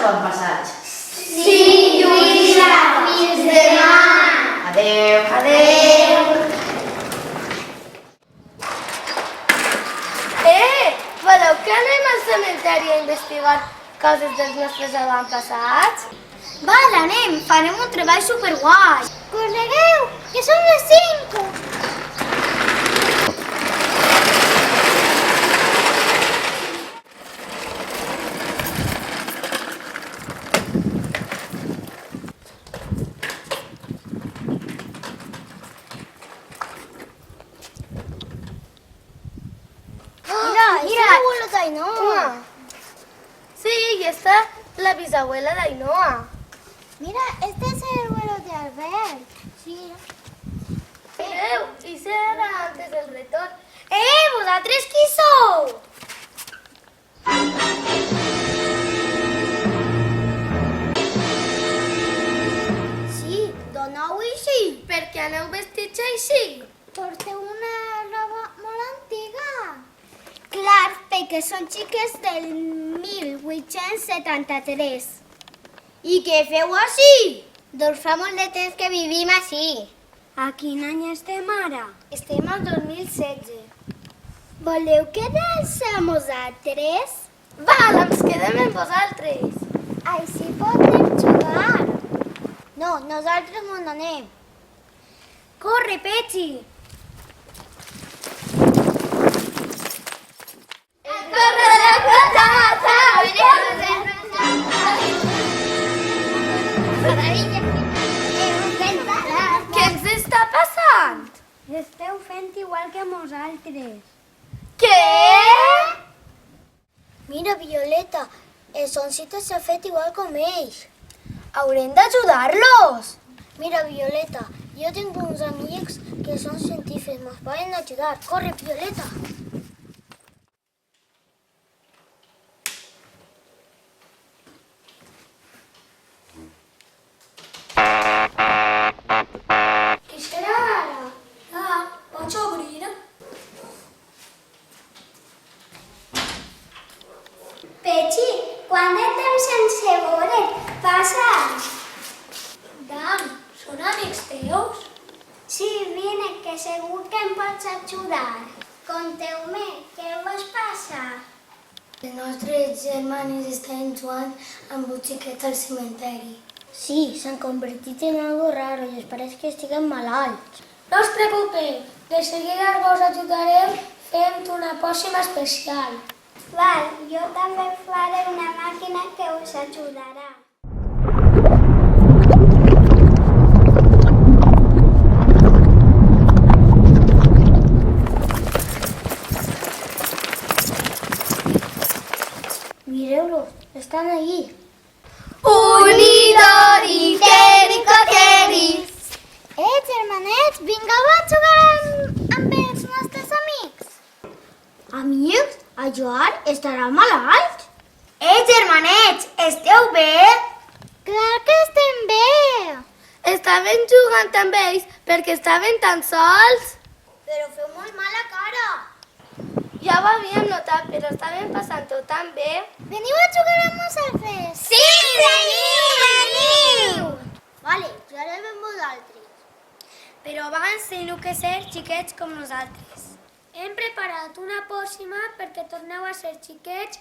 avantpassats. Sí, Lluïsa, fins demà. Adeu. Adeu. Voleu que anem al cementeri a investigar coses dels nostres avantpassats? Val, anem, farem un treball superguai. Corregueu, que són les 5. Mira, es abuelo de Ainhoa. Sí, y esta es la bisabuela de Ainhoa. Mira, este es el abuelo de Albert. Sí. I serà antes del retorn. Vosaltres qui sou? Sí, donau així. Per què aneu vestits així? Porteu una roba molt antiga. Clar, perquè són xiques del 1873. I què feu així? Doncs fa molt de temps que vivim així. A quin any estem ara? Estem al 2016. Voleu quedar-se amb vosaltres? Val, ens quedem amb vosaltres. Així podrem jugar. No, nosaltres no anem. Corre, Petxi. Corre de la plata, Què ens està passant? Esteu fent igual que nosaltres. Què? Mira, Violeta, el Soncito s'ha fet igual com ells. Haurem d'ajudar-los. Mira, Violeta, jo tinc uns amics que són científics, ens poden ajudar. Corre, Violeta. Què serà ara? Pots obrir? Petxi, quant de temps sense veure't? Passa. Dan, són amics teus? Sí, vine, que segur que em pots ajudar. Conteu-me, què vos passa? Les nostres germanes estan jugant amb un xiquet al cementeri. Sí, s'han convertit en algo raro i es pareix que estiguen malalts. No us preocupeu, de seguida vos ajudarem fent una pòcima especial. Val, jo també faré una màquina que us ajudarà. Mireu-los, estan allí. Unidoriquericoqueris! Germanets, vingueu a jugar amb els nostres amics. Amics? A jugar? Estarà malalt? Germanets, esteu bé? Clar que estem bé. Estaven jugant amb ells perquè estaven tan sols. Però feu molt mala cara. Ja ho havíem notat, però estaven passant-ho tan bé. Veniu a jugar amb nosaltres? Sí, veniu! Vale, jugarem amb vosaltres. Però abans teniu que ser xiquets com nosaltres. Hem preparat una pòcima perquè torneu a ser xiquets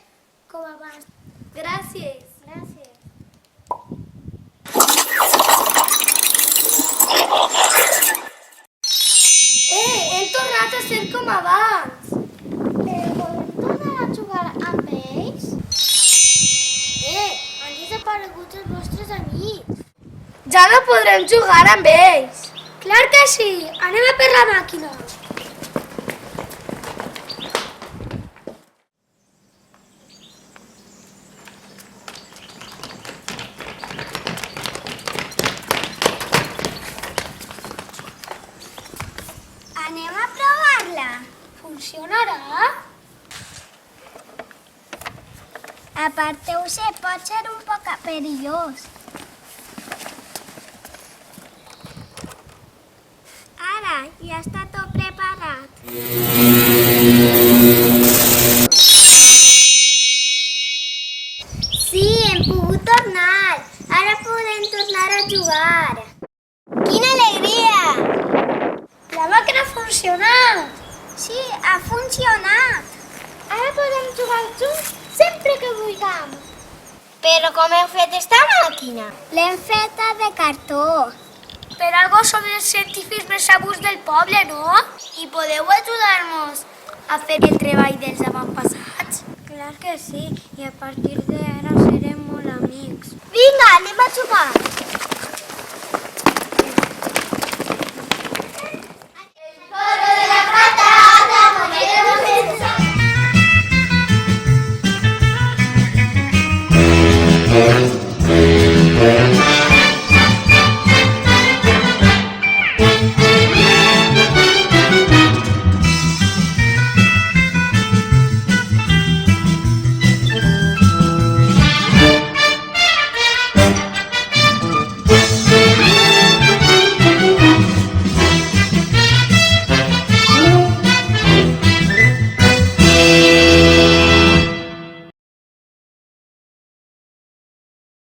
com abans. Gràcies. Gràcies. Hem tornat a ser com abans. Però podem tornar a jugar amb ells? Han desaparegut els vostres amics. Ja no podrem jugar amb ells. Clar que sí. Anem a per la màquina. Anem a provar-la. Funcionarà? Aparteu-se, pot ser un poc perillós. Ara, ja està tot preparat. Sí, hem pogut tornat! Ara podem tornar a jugar! Quina alegria! La màquina ha funcionat! Sí, ha funcionat! Ara podem jugar junts sempre que vulguem. Però com heu fet esta màquina? L'hem feta de cartó. Per algo som els científics més sabuts del poble, no? I podeu ajudar-nos a fer el treball dels avantpassats? Clar que sí, i a partir d'ara serem molt amics. Vinga, anem a jugar!